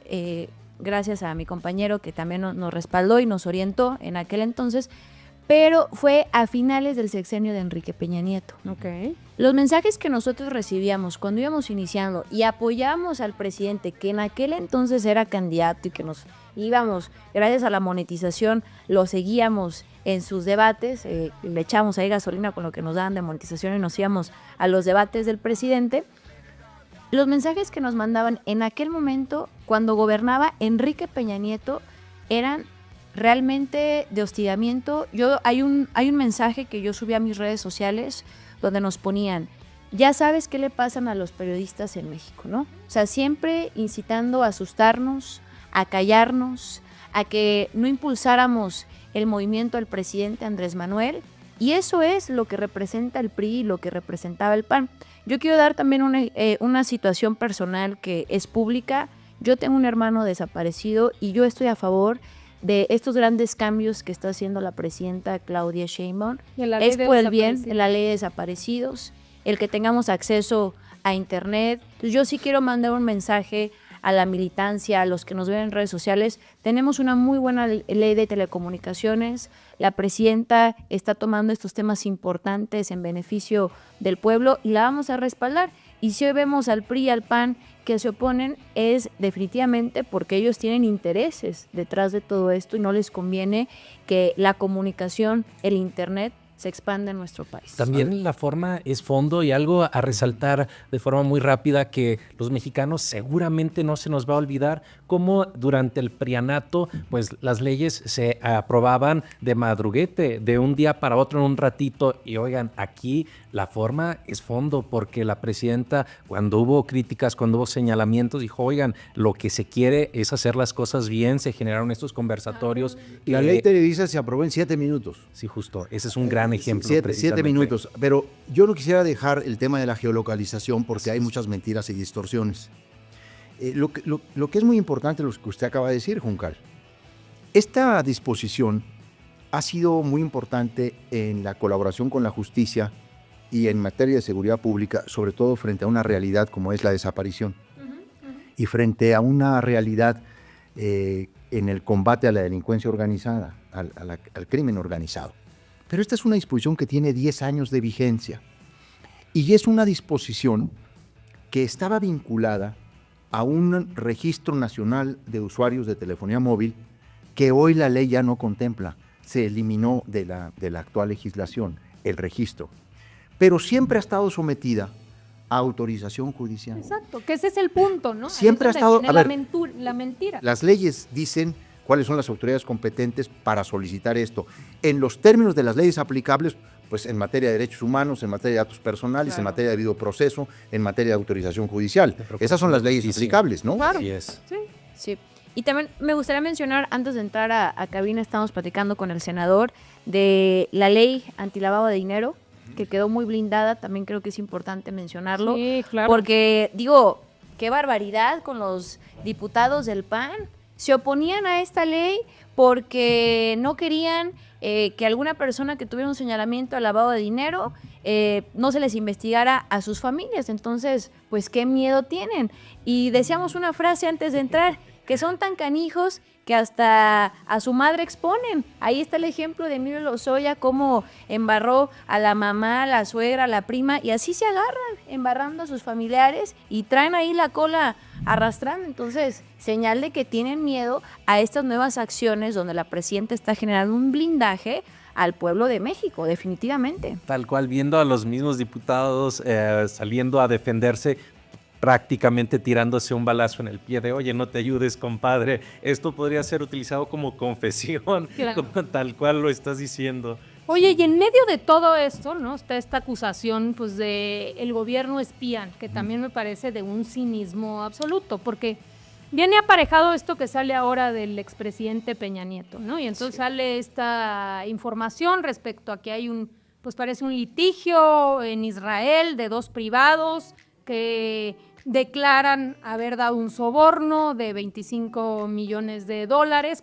gracias a mi compañero que también nos respaldó y nos orientó en aquel entonces, pero fue a finales del sexenio de Enrique Peña Nieto. Ok. Los mensajes que nosotros recibíamos cuando íbamos iniciando y apoyábamos al presidente, que en aquel entonces era candidato y que nos íbamos, gracias a la monetización, lo seguíamos en sus debates, le echábamos ahí gasolina con lo que nos daban de monetización y nos íbamos a los debates del presidente. Los mensajes que nos mandaban en aquel momento, cuando gobernaba Enrique Peña Nieto, eran realmente de hostigamiento. Hay un mensaje que yo subí a mis redes sociales donde nos ponían, ya sabes qué le pasan a los periodistas en México, ¿no? O sea, siempre incitando a asustarnos, a callarnos, a que no impulsáramos el movimiento del presidente Andrés Manuel, y eso es lo que representa el PRI y lo que representaba el PAN. Yo quiero dar también una situación personal que es pública. Yo tengo un hermano desaparecido y yo estoy a favor de estos grandes cambios que está haciendo la presidenta Claudia Sheinbaum. Es por el bien de la ley de desaparecidos, el que tengamos acceso a internet. Entonces yo sí quiero mandar un mensaje a la militancia, a los que nos ven en redes sociales. Tenemos una muy buena ley de telecomunicaciones. La presidenta está tomando estos temas importantes en beneficio del pueblo y la vamos a respaldar. Y si hoy vemos al PRI y al PAN que se oponen, es definitivamente porque ellos tienen intereses detrás de todo esto y no les conviene que la comunicación, el internet, se expande en nuestro país. También la forma es fondo, y algo a resaltar de forma muy rápida que los mexicanos seguramente no se nos va a olvidar cómo durante el prianato pues las leyes se aprobaban de madruguete, de un día para otro en un ratito, y oigan, aquí la forma es fondo porque la presidenta, cuando hubo críticas, cuando hubo señalamientos, dijo, oigan, lo que se quiere es hacer las cosas bien, se generaron estos conversatorios. La ley Televisa se aprobó en 7 minutos. Sí, justo, ese es un gran ejemplo. 7 minutos, pero yo no quisiera dejar el tema de la geolocalización porque hay muchas mentiras y distorsiones. Lo que es muy importante, lo que usted acaba de decir, Juncal, esta disposición ha sido muy importante en la colaboración con la justicia y en materia de seguridad pública, sobre todo frente a una realidad como es la desaparición y frente a una realidad en el combate a la delincuencia organizada, al crimen organizado. Pero esta es una disposición que tiene 10 años de vigencia y es una disposición que estaba vinculada a un registro nacional de usuarios de telefonía móvil que hoy la ley ya no contempla. Se eliminó de la actual legislación el registro, pero siempre ha estado sometida a autorización judicial. Exacto, que ese es el punto, ¿no? Siempre ha estado... A ver, la mentira. Las leyes dicen cuáles son las autoridades competentes para solicitar esto. En los términos de las leyes aplicables, pues en materia de derechos humanos, en materia de datos personales, Claro. en materia de debido proceso, en materia de autorización judicial. Esas son las leyes aplicables, ¿no? Claro. Así es. Sí. Sí. Y también me gustaría mencionar, antes de entrar a cabina, estamos platicando con el senador de la ley antilavado de dinero, que quedó muy blindada, también creo que es importante mencionarlo. Sí, claro. Porque, digo, qué barbaridad con los diputados del PAN. Se oponían a esta ley porque no querían que alguna persona que tuviera un señalamiento al lavado de dinero no se les investigara a sus familias. Entonces, pues qué miedo tienen. Y decíamos una frase antes de entrar, que son tan canijos que hasta a su madre exponen. Ahí está el ejemplo de Emilio Lozoya, cómo embarró a la mamá, a la suegra, a la prima, y así se agarran, embarrando a sus familiares y traen ahí la cola arrastrando. Entonces, señal de que tienen miedo a estas nuevas acciones donde la presidenta está generando un blindaje al pueblo de México, definitivamente. Tal cual, viendo a los mismos diputados saliendo a defenderse, prácticamente tirándose un balazo en el pie de, oye, no te ayudes, compadre, esto podría ser utilizado como confesión, Claro. como tal cual lo estás diciendo. Oye, y en medio de todo esto, ¿no? Está esta acusación, pues, de el gobierno espía, que también me parece de un cinismo absoluto, porque viene aparejado esto que sale ahora del expresidente Peña Nieto, ¿no? Y entonces sale esta información respecto a que hay pues parece un litigio en Israel de 2 privados que declaran haber dado un soborno de $25 millones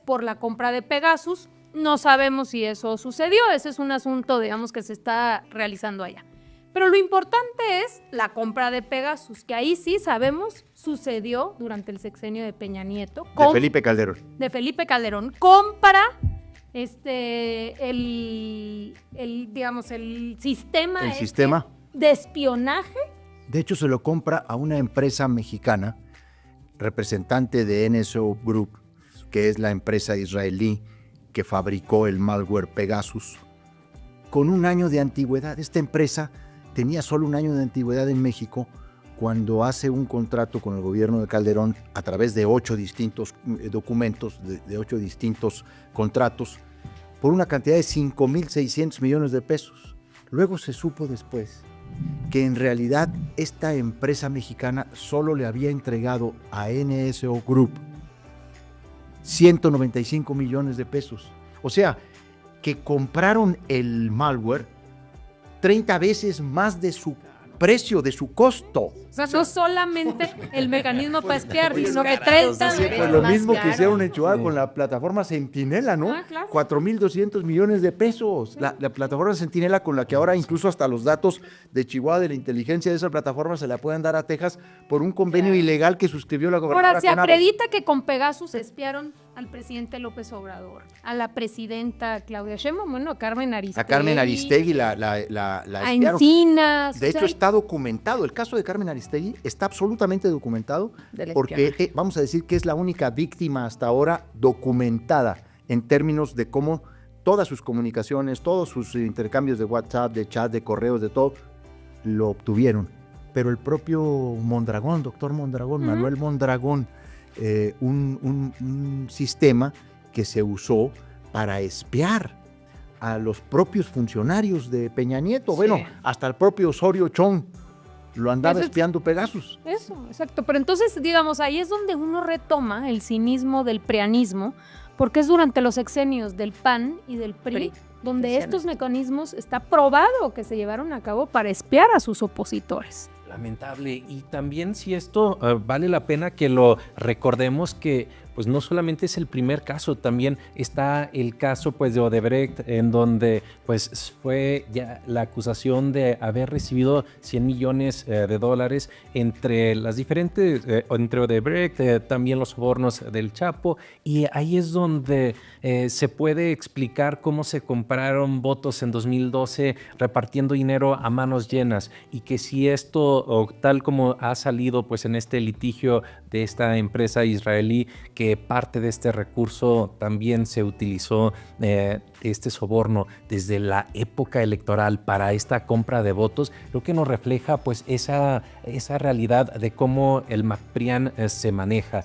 por la compra de Pegasus. No sabemos si eso sucedió, ese es un asunto, digamos, que se está realizando allá. Pero lo importante es la compra de Pegasus, que ahí sí sabemos sucedió durante el sexenio de Peña Nieto. De Felipe Calderón. De Felipe Calderón. Compra digamos, el sistema. El sistema. De espionaje. De hecho, se lo compra a una empresa mexicana, representante de NSO Group, que es la empresa israelí que fabricó el malware Pegasus, con 1 año de antigüedad. Esta empresa tenía solo 1 año de antigüedad en México cuando hace un contrato con el gobierno de Calderón a través de 8 distintos documentos, de 8 distintos contratos, por una cantidad de 5.600 millones de pesos. Luego se supo después que en realidad esta empresa mexicana solo le había entregado a NSO Group 195 millones de pesos. O sea, que compraron el malware 30 veces más de su precio, de su costo. O sea, no solamente el mecanismo para espiar, sino que carados, 30 sí, veces. Pues lo más mismo caro. que hicieron en Chihuahua con la plataforma Centinela, ¿no? Ah, claro. 4.200 millones de pesos. La plataforma Centinela, con la que ahora incluso hasta los datos de Chihuahua, de la inteligencia de esa plataforma, se la pueden dar a Texas por un convenio ilegal que suscribió la gobernadora. Ahora se con Apple. acredita que con Pegasus espiaron al presidente López Obrador, a la presidenta Claudia Sheinbaum, bueno, a Carmen Aristegui. A Carmen Aristegui la a espiaron. Encinas. De o hecho, sea, está documentado. El caso de Carmen Aristegui está absolutamente documentado Del porque espionaje. vamos a decir que es la única víctima hasta ahora documentada en términos de cómo todas sus comunicaciones, todos sus intercambios de WhatsApp, de chat, de correos, de todo, lo obtuvieron. Pero el propio Mondragón, doctor Mondragón, Manuel Mondragón, un sistema que se usó para espiar a los propios funcionarios de Peña Nieto. Sí. Bueno, hasta el propio Osorio Chong lo andaba Eso es- espiando Pegasus. Eso, exacto. Pero entonces, digamos, ahí es donde uno retoma el cinismo del prianismo, porque es durante los sexenios del PAN y del PRI, donde precisamente. estos mecanismos está probado que se llevaron a cabo para espiar a sus opositores. Lamentable. Y también si esto vale la pena que lo recordemos, que pues no solamente es el primer caso, también está el caso pues de Odebrecht, en donde pues fue ya la acusación de haber recibido 100 millones de dólares entre las diferentes, entre Odebrecht, también los sobornos del Chapo, y ahí es donde se puede explicar cómo se compraron votos en 2012 repartiendo dinero a manos llenas, y que si esto, o tal como ha salido pues en este litigio de esta empresa israelí, que parte de este recurso también se utilizó este soborno desde la época electoral para esta compra de votos, creo que nos refleja pues esa realidad de cómo el MacPrian se maneja,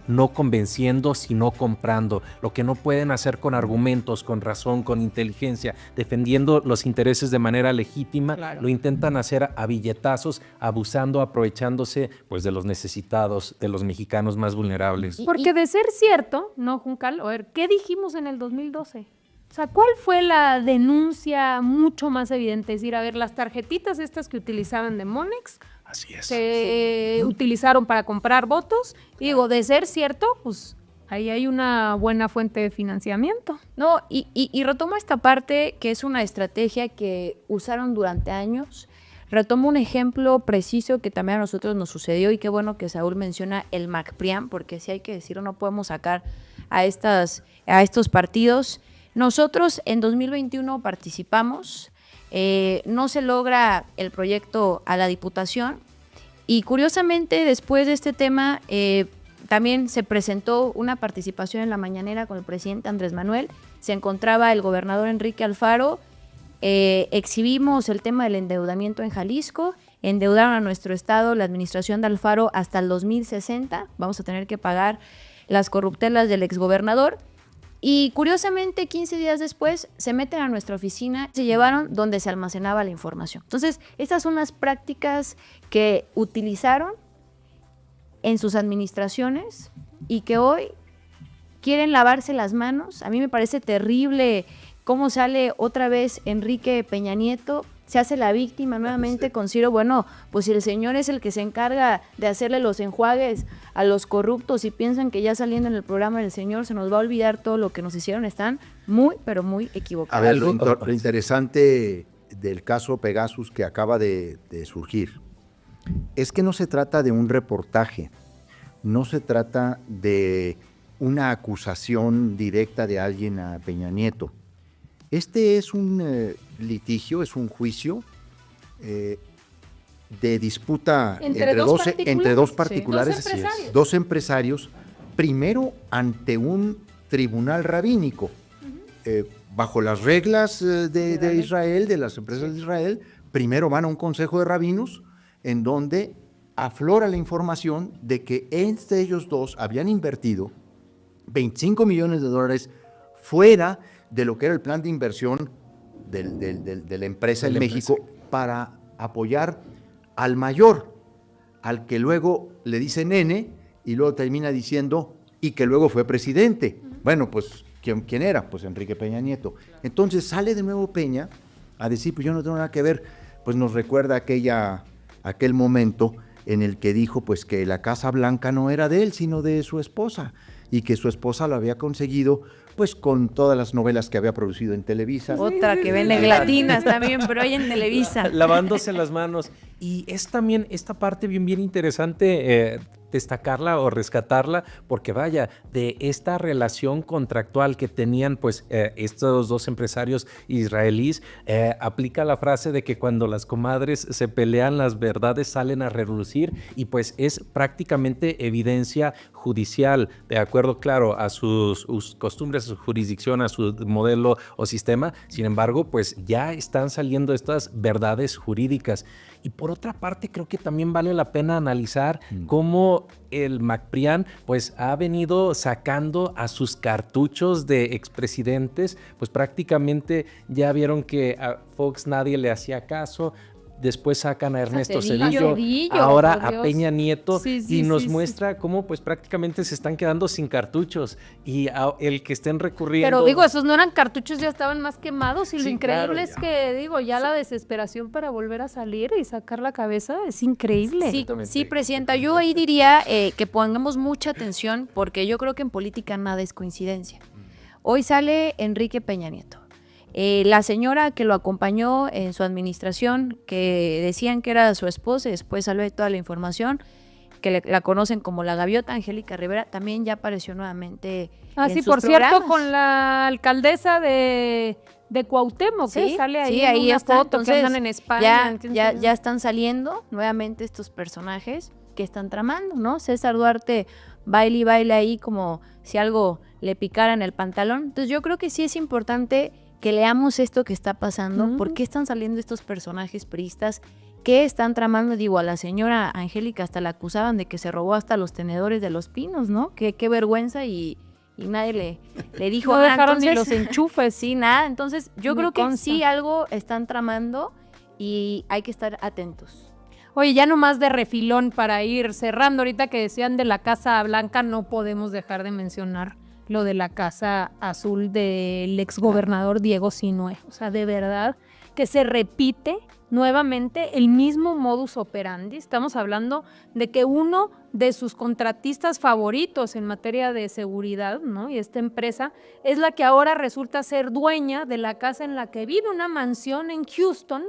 no convenciendo sino comprando, lo que no pueden hacer con argumentos, con razón, con inteligencia, defendiendo los intereses de manera legítima, Claro. lo intentan hacer a billetazos, abusando, aprovechándose pues de los necesitados, de los mexicanos más vulnerables. Porque de ser cierto, ¿no, Juncal? A ver, ¿qué dijimos en el 2012? O sea, ¿cuál fue la denuncia mucho más evidente? Es decir, a ver, las tarjetitas estas que utilizaban de Monex Así es. se utilizaron para comprar votos. Y digo, de ser cierto, pues ahí hay una buena fuente de financiamiento. No, y retomo esta parte que es una estrategia que usaron durante años. Retomo un ejemplo preciso que también a nosotros nos sucedió, y qué bueno que Saúl menciona el MacPrian, porque si hay que decirlo, no podemos sacar a estos partidos. Nosotros en 2021 participamos, no se logra el proyecto a la Diputación, y curiosamente después de este tema también se presentó una participación en la mañanera con el presidente Andrés Manuel, se encontraba el gobernador Enrique Alfaro, exhibimos el tema del endeudamiento en Jalisco, endeudaron a nuestro estado, la administración de Alfaro, hasta el 2060, vamos a tener que pagar las corruptelas del exgobernador. Y curiosamente, 15 días después, se meten a nuestra oficina, se llevaron donde se almacenaba la información. Entonces, estas son las prácticas que utilizaron en sus administraciones y que hoy quieren lavarse las manos. A mí me parece terrible cómo sale otra vez Enrique Peña Nieto, se hace la víctima nuevamente con Ciro. Bueno, pues si el señor es el que se encarga de hacerle los enjuagues a los corruptos y piensan que ya saliendo en el programa del señor se nos va a olvidar todo lo que nos hicieron, están muy, pero muy equivocados. A ver, lo interesante del caso Pegasus que acaba de surgir es que no se trata de un reportaje, no se trata de una acusación directa de alguien a Peña Nieto. Este es un litigio, es un juicio de disputa Entre dos entre dos particulares. particulares, Dos empresarios. dos empresarios, primero ante un tribunal rabínico, bajo las reglas de Israel, de las empresas de Israel. Primero van a un consejo de rabinos en donde aflora la información de que entre ellos dos habían invertido 25 millones de dólares fuera de lo que era el plan de inversión de la empresa en México para apoyar al mayor, al que luego le dice nene y luego termina diciendo y que luego fue presidente. Bueno, pues, ¿quién era? Pues Enrique Peña Nieto. Entonces sale de nuevo Peña a decir, pues yo no tengo nada que ver, pues nos recuerda aquel momento en el que dijo pues que la Casa Blanca no era de él, sino de su esposa, y que su esposa lo había conseguido pues con todas las novelas que había producido en Televisa. Otra que vende latinas también, pero hoy en Televisa. Lavándose las manos. Y es también esta parte bien interesante destacarla o rescatarla, porque vaya, de esta relación contractual que tenían pues estos dos empresarios israelíes, aplica la frase de que cuando las comadres se pelean, las verdades salen a relucir, y pues es prácticamente evidencia judicial, de acuerdo, claro, a sus costumbres, a su jurisdicción, a su modelo o sistema. Sin embargo, pues ya están saliendo estas verdades jurídicas. Y por otra parte, creo que también vale la pena analizar cómo el MacPrián pues ha venido sacando a sus cartuchos de expresidentes. Pues prácticamente ya vieron que a Fox nadie le hacía caso. Después sacan a Ernesto Zedillo, ahora a Peña Nieto, y nos muestra cómo pues prácticamente se están quedando sin cartuchos, y el que estén recurriendo... Pero digo, esos no eran cartuchos, ya estaban más quemados, y lo Sí, increíble claro, es que, digo, ya la desesperación para volver a salir y sacar la cabeza es increíble. Sí, Presidenta, yo ahí diría que pongamos mucha atención, porque yo creo que en política nada es coincidencia. Hoy sale Enrique Peña Nieto. La señora que lo acompañó en su administración, que decían que era su esposa, y después salió toda la información, que la conocen como la gaviota, Angélica Rivera, también ya apareció nuevamente en sí, sus por programas. cierto, con la alcaldesa de Cuauhtémoc, Sí, sale ahí, sí, en ahí una está. foto que Entonces, andan en España. ya están saliendo nuevamente estos personajes que están tramando, ¿no? César Duarte baila ahí como si algo le picara en el pantalón. Entonces yo creo que sí es importante que leamos esto que está pasando, por qué están saliendo estos personajes priistas, qué están tramando. Digo, a la señora Angélica hasta la acusaban de que se robó hasta los tenedores de Los Pinos, ¿no? Qué vergüenza, y nadie le dijo No nada. dejaron ni Entonces, los enchufes. sí, nada. Entonces yo Me creo que consta. sí algo están tramando y hay que estar atentos. Oye, ya nomás de refilón para ir cerrando, ahorita que decían de la Casa Blanca, no podemos dejar de mencionar lo de la Casa Azul del exgobernador Diego Sinue. O sea, de verdad que se repite nuevamente el mismo modus operandi. Estamos hablando de que uno de sus contratistas favoritos en materia de seguridad, ¿no? Y esta empresa es la que ahora resulta ser dueña de la casa en la que vive, una mansión en Houston,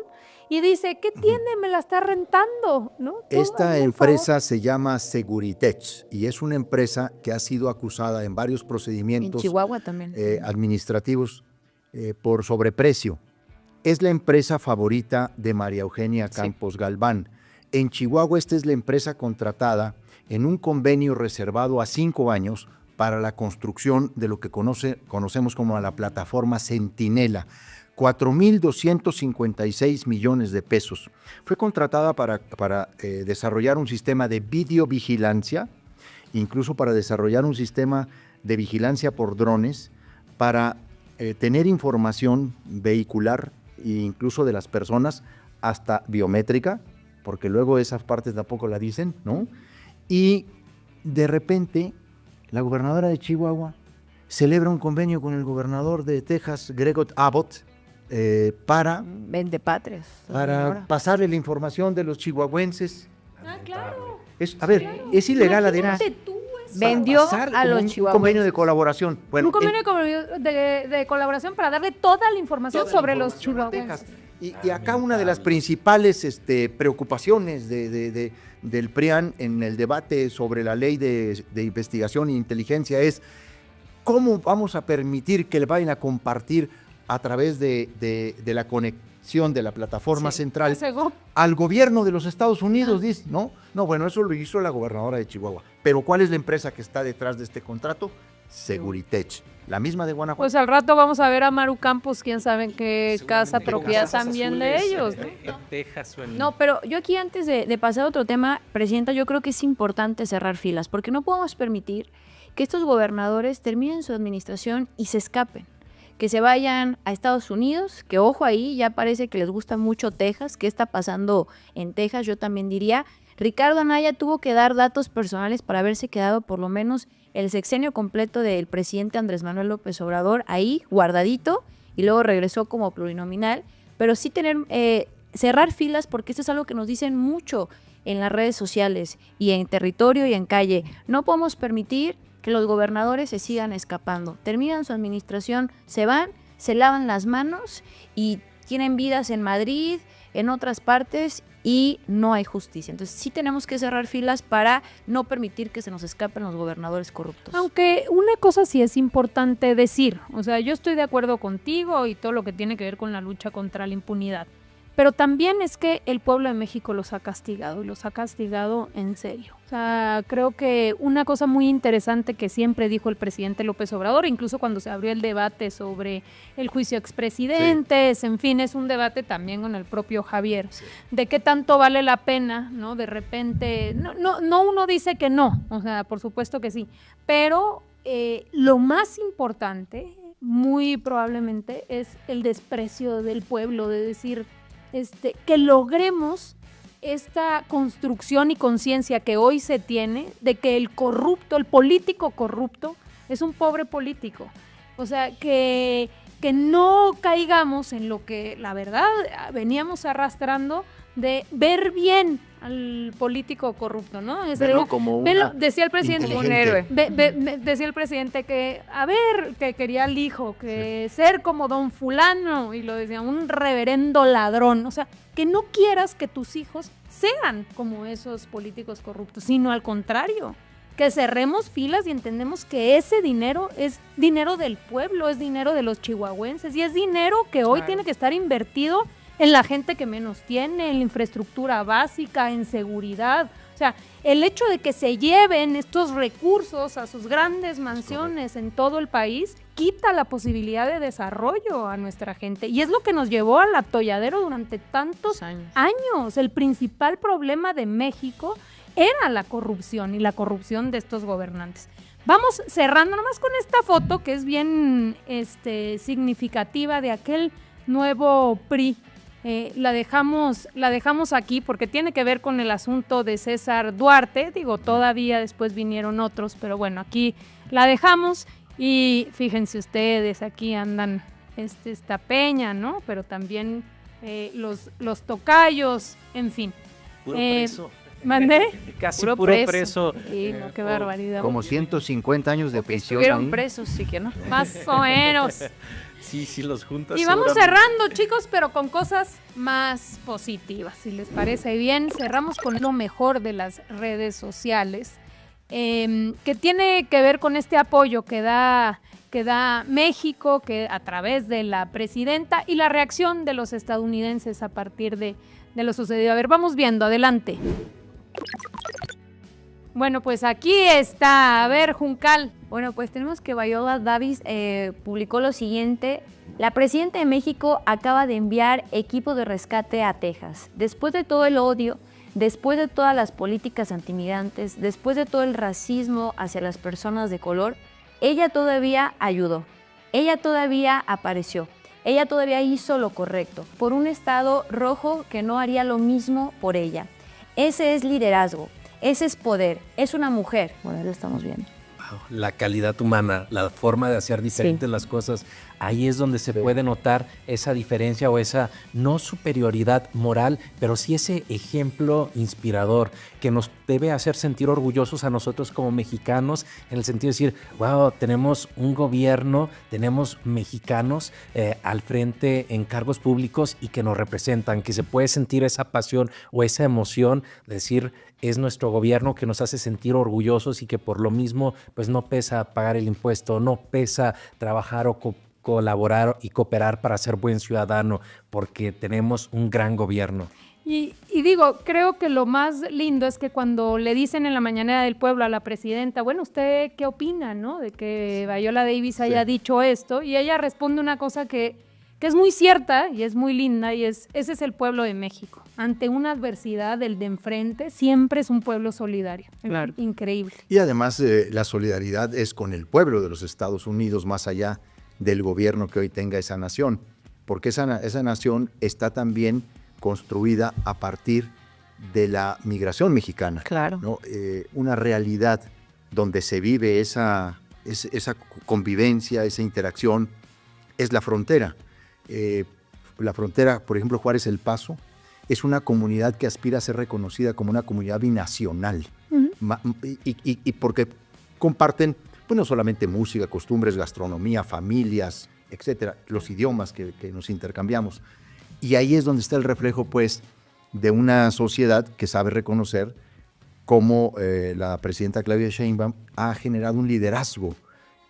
y dice, ¿qué tiene? Me la está rentando, ¿no? Tú, Esta hazme un empresa se llama Seguritech y es una empresa que ha sido acusada en varios En procedimientos Chihuahua también. administrativos por sobreprecio. Es la empresa favorita de María Eugenia Campos Galván. En Chihuahua esta es la empresa contratada en un convenio reservado a 5 años para la construcción de lo que conocemos como la plataforma Centinela. 4,256 millones de pesos. Fue contratada para desarrollar un sistema de videovigilancia, incluso para desarrollar un sistema de vigilancia por drones, para tener información vehicular e incluso de las personas, hasta biométrica, porque luego esas partes tampoco la dicen, ¿no? Y de repente, la gobernadora de Chihuahua celebra un convenio con el gobernador de Texas, Greg Abbott, para Vende patrias. pasarle la información de los chihuahuenses. Ah, claro. Es ilegal además. Imagínate tú eso. Vendió pasar a como los un chihuahuenses. convenio de colaboración. Bueno, Un convenio de colaboración para darle toda la información sobre los chihuahuenses. Y acá una de las principales preocupaciones del PRIAN en el debate sobre la ley de investigación e inteligencia es cómo vamos a permitir que le vayan a compartir a través de la conexión de la plataforma central al gobierno de los Estados Unidos, dice, ¿no? No, bueno, eso lo hizo la gobernadora de Chihuahua. Pero ¿cuál es la empresa que está detrás de este contrato? Seguritech. la misma de Guanajuato. Pues al rato vamos a ver a Maru Campos, quién sabe en qué casa propiedad Casas también de Azules, ellos, ¿no? En Texas o en... No, pero yo aquí antes de pasar a otro tema, Presidenta, yo creo que es importante cerrar filas, porque no podemos permitir que estos gobernadores terminen su administración y se escapen, que se vayan a Estados Unidos, que ojo ahí, ya parece que les gusta mucho Texas. ¿Qué está pasando en Texas? Yo también diría, Ricardo Anaya tuvo que dar datos personales para haberse quedado por lo menos el sexenio completo del presidente Andrés Manuel López Obrador ahí guardadito y luego regresó como plurinominal, pero sí cerrar filas, porque esto es algo que nos dicen mucho en las redes sociales y en territorio y en calle. No podemos permitir que los gobernadores se sigan escapando. Terminan su administración, se van, se lavan las manos y tienen vidas en Madrid, en otras partes, y no hay justicia. Entonces sí tenemos que cerrar filas para no permitir que se nos escapen los gobernadores corruptos. Aunque una cosa sí es importante decir, o sea, yo estoy de acuerdo contigo y todo lo que tiene que ver con la lucha contra la impunidad, pero también es que el pueblo de México los ha castigado, y los ha castigado en serio. O sea, creo que una cosa muy interesante que siempre dijo el presidente López Obrador, incluso cuando se abrió el debate sobre el juicio a expresidentes, en fin, es un debate también con el propio Javier, de qué tanto vale la pena, ¿no? De repente, no uno dice que no, o sea, por supuesto que sí, pero lo más importante, muy probablemente, es el desprecio del pueblo, de decir... que logremos esta construcción y conciencia que hoy se tiene de que el corrupto, el político corrupto, es un pobre político. O sea, que no caigamos en lo que la verdad veníamos arrastrando de ver bien al político corrupto, ¿no? Verlo como decía el presidente, como un héroe. Decía el presidente que, a ver, que quería al hijo, que ser como don fulano, y lo decía, un reverendo ladrón. O sea, que no quieras que tus hijos sean como esos políticos corruptos, sino al contrario, que cerremos filas y entendemos que ese dinero es dinero del pueblo, es dinero de los chihuahuenses, y es dinero que hoy tiene que estar invertido en la gente que menos tiene, en la infraestructura básica, en seguridad. O sea, el hecho de que se lleven estos recursos a sus grandes mansiones en todo el país quita la posibilidad de desarrollo a nuestra gente. Y es lo que nos llevó al atolladero durante tantos años. El principal problema de México era la corrupción, y la corrupción de estos gobernantes. Vamos cerrando nomás con esta foto que es bien significativa de aquel nuevo PRI. La dejamos aquí porque tiene que ver con el asunto de César Duarte. Digo, todavía después vinieron otros, pero bueno, aquí la dejamos. Y fíjense ustedes, aquí andan esta peña, ¿no? Pero también los tocayos, en fin. Puro preso. ¿Mandé? Casi Puro puro preso. preso. Sí, no, qué barbaridad. Como 150 años de prisión. Estuvieron ahí. presos, sí que no. Más o menos. Sí, los juntas. Y vamos seguramente. cerrando, chicos, pero con cosas más positivas. Si les parece bien, cerramos con lo mejor de las redes sociales, que tiene que ver con este apoyo que da México, que a través de la presidenta, y la reacción de los estadounidenses a partir de lo sucedido. A ver, vamos viendo, adelante. Bueno, pues aquí está. A ver, Juncal. Bueno, pues tenemos que Viola Davis publicó lo siguiente. La presidenta de México acaba de enviar equipo de rescate a Texas. Después de todo el odio, después de todas las políticas antimigrantes, después de todo el racismo hacia las personas de color, ella todavía ayudó. Ella todavía apareció. Ella todavía hizo lo correcto por un estado rojo que no haría lo mismo por ella. Ese es liderazgo. Ese es poder, es una mujer. Bueno, lo estamos viendo. Wow, la calidad humana, la forma de hacer diferentes las cosas, ahí es donde se puede notar esa diferencia o esa no superioridad moral, pero sí ese ejemplo inspirador que nos debe hacer sentir orgullosos a nosotros como mexicanos, en el sentido de decir, wow, tenemos un gobierno, tenemos mexicanos al frente en cargos públicos y que nos representan, que se puede sentir esa pasión o esa emoción de decir, es nuestro gobierno que nos hace sentir orgullosos y que por lo mismo pues no pesa pagar el impuesto, no pesa trabajar o colaborar y cooperar para ser buen ciudadano, porque tenemos un gran gobierno. Y digo, creo que lo más lindo es que cuando le dicen en la mañanera del pueblo a la presidenta, bueno, ¿usted qué opina, no? De que Viola Davis haya dicho esto, y ella responde una cosa que es muy cierta y es muy linda, y ese es el pueblo de México. Ante una adversidad, el de enfrente siempre es un pueblo solidario. Claro. Increíble. Y además la solidaridad es con el pueblo de los Estados Unidos, más allá del gobierno que hoy tenga esa nación, porque esa nación está también construida a partir de la migración mexicana. Claro. ¿No? Una realidad donde se vive esa convivencia, esa interacción, es la frontera. La frontera, por ejemplo, Juárez El Paso, es una comunidad que aspira a ser reconocida como una comunidad binacional. Y porque comparten, pues no solamente música, costumbres, gastronomía, familias, etcétera, los idiomas que nos intercambiamos. Y ahí es donde está el reflejo, pues, de una sociedad que sabe reconocer cómo la presidenta Claudia Sheinbaum ha generado un liderazgo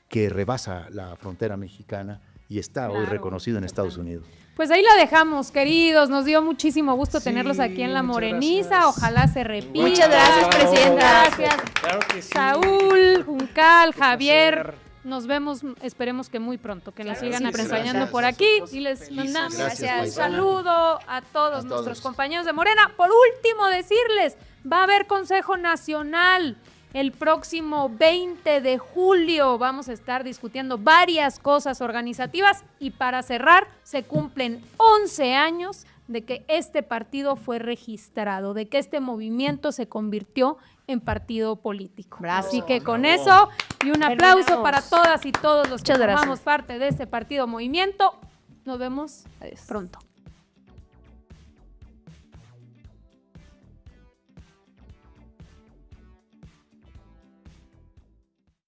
que rebasa la frontera mexicana y está hoy reconocido en Estados Unidos. Pues ahí la dejamos, queridos. Nos dio muchísimo gusto tenerlos aquí en La Moreniza. gracias. Ojalá se repita. Muchas gracias, presidenta. Gracias. Claro que sí. Saúl, Juncal, Javier. placer. Nos vemos, esperemos que muy pronto, que nos sigan sí, acompañando gracias. por aquí. Y les mandamos Gracias, un paisana. saludo a todos A nuestros todos. compañeros de Morena. Por último, decirles, va a haber Consejo Nacional el próximo 20 de julio. Vamos a estar discutiendo varias cosas organizativas y para cerrar, se cumplen 11 años de que este partido fue registrado, de que este movimiento se convirtió en partido político. Bravo. Así que con eso y un aplauso Terminamos. para todas y todos los que Muchas gracias. formamos parte de este partido movimiento. Nos vemos pronto.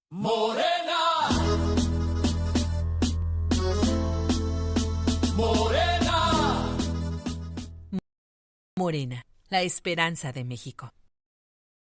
Morena. Morena. Morena, la esperanza de México.